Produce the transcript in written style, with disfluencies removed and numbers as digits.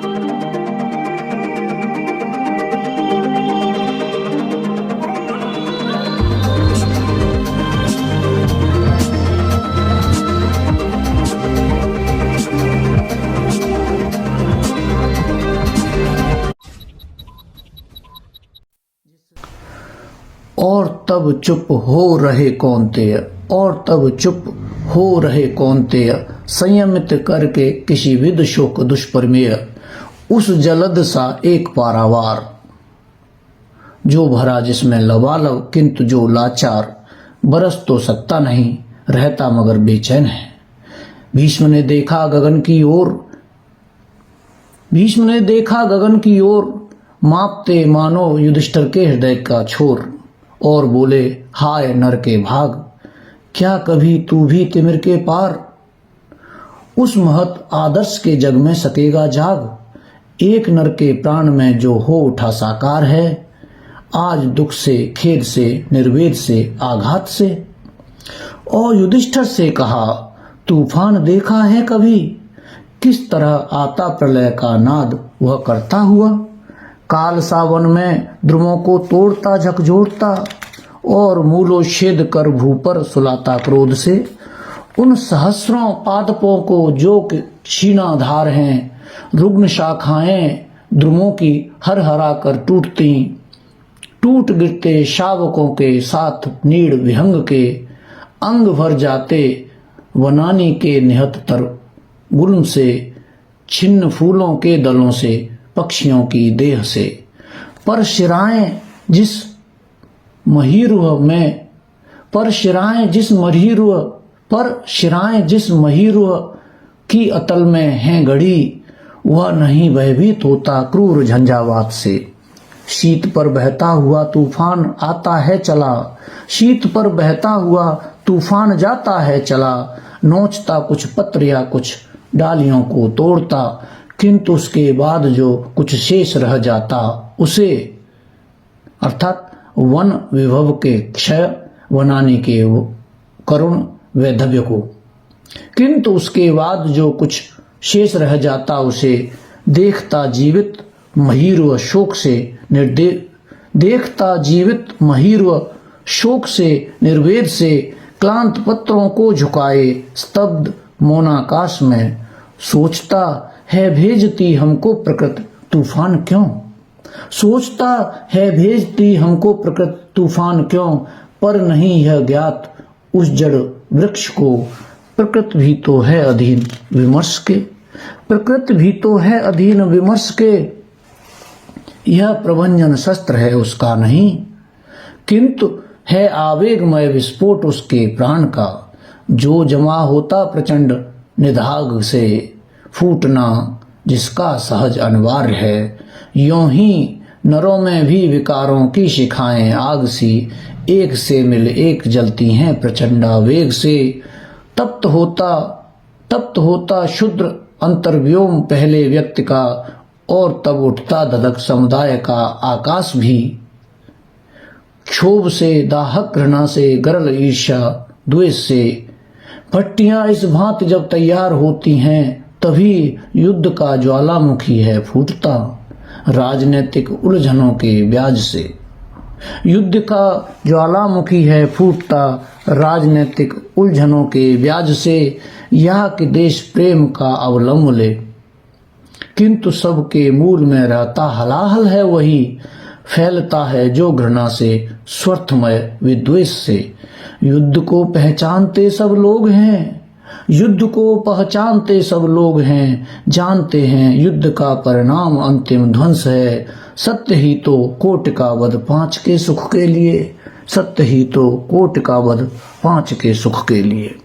और तब चुप हो रहे कौन्तेय, और तब चुप हो रहे कौन्तेय, संयमित करके किसी विद शोक दुष्प्रमेय, उस जलद सा एक पारावार, जो भरा जिसमें लबालब किंतु जो लाचार, बरस तो सकता नहीं रहता मगर बेचैन है। भीष्म ने देखा गगन की ओर, भीष्म ने देखा गगन की ओर, मापते मानो युधिष्ठिर के हृदय का छोर, और बोले हाय नर के भाग, क्या कभी तू भी तिमिर के पार, उस महत आदर्श के जग में सकेगा जाग। एक नर के प्राण में जो हो उठा साकार है, आज दुख से खेद से निर्वेद से आघात से। और युधिष्ठिर से कहा तूफान देखा है कभी, किस तरह आता प्रलय का नाद वह करता हुआ, काल सावन में द्रुमों को तोड़ता झकझोरता, और मूलोच्छेद कर भू पर सुलाता क्रोध से। उन सहस्रों पादपों को जो क्षीणाधार हैं, रुग्ण शाखाएं द्रुमों की हर हरा कर टूटती, टूट गिरते शावकों के साथ नीड़ विहंग के, अंग भर जाते वनानी के निहत तर गुल्म से, छिन्न फूलों के दलों से पक्षियों की देह से। पर शिराएं जिस महीरुह में, पर शिराएं जिस महीरुह, पर शिराएं जिस महीरुह की अतल में हैं गढ़ी, वह नहीं भयभीत होता क्रूर झंझावात से। शीत पर बहता हुआ तूफान आता है चला, शीत पर बहता हुआ तूफान जाता है चला, नोचता कुछ पत्र या कुछ डालियों को तोड़ता, किंतु उसके बाद जो कुछ शेष रह जाता उसे, अर्थात वन विभव के क्षय, वनानी के करुण वैधव्य को, किंतु उसके बाद जो कुछ शेष रह जाता उसे देखता जीवित महीरुह शोक से देखता जीवित महीरुह शोक से निर्वेद से, क्लांत पत्रों को झुकाए स्तब्ध मौनाकाश में, सोचता है भेजती हमको प्रकृति तूफान क्यों, सोचता है भेजती हमको प्रकृति तूफान क्यों, पर नहीं यह ज्ञात उस जड़ वृक्ष को, प्रकृति भी तो है अधीन विमर्श के, प्रकृति भी तो है अधीन विमर्श के। यह प्रभंजन शस्त्र है उसका नहीं, किंतु है आवेगमय विस्फोट उसके प्राण का, जो जमा होता प्रचंड निधाग से फूटना जिसका सहज अनिवार्य है। यों ही नरों में भी विकारों की शिखाएं आग सी, एक से मिल एक जलती हैं प्रचंडा वेग से। तप्त होता शुद्र अंतर्व्योम पहले व्यक्ति का, और तब उठता धधक समुदाय का आकाश भी। क्षोभ से दाहक घृणा से गरल ईर्ष्या द्वेष से, भट्टियां इस भांति जब तैयार होती हैं, तभी युद्ध का ज्वालामुखी है फूटता राजनीतिक उलझनों के ब्याज से। युद्ध का ज्वालामुखी है फूटता राजनीतिक उलझनों के ब्याज से। यह कि देश प्रेम का अवलंब ले, किंतु सबके मूल में रहता हलाहल है वही, फैलता है जो घृणा से स्वार्थमय विद्वेष से। युद्ध को पहचानते सब लोग हैं, युद्ध को पहचानते सब लोग हैं, जानते हैं युद्ध का परिणाम अंतिम ध्वंस है। सत्य ही तो कोट का वध पांच के सुख के लिए, सत्य ही तो कोट का वध पांच के सुख के लिए।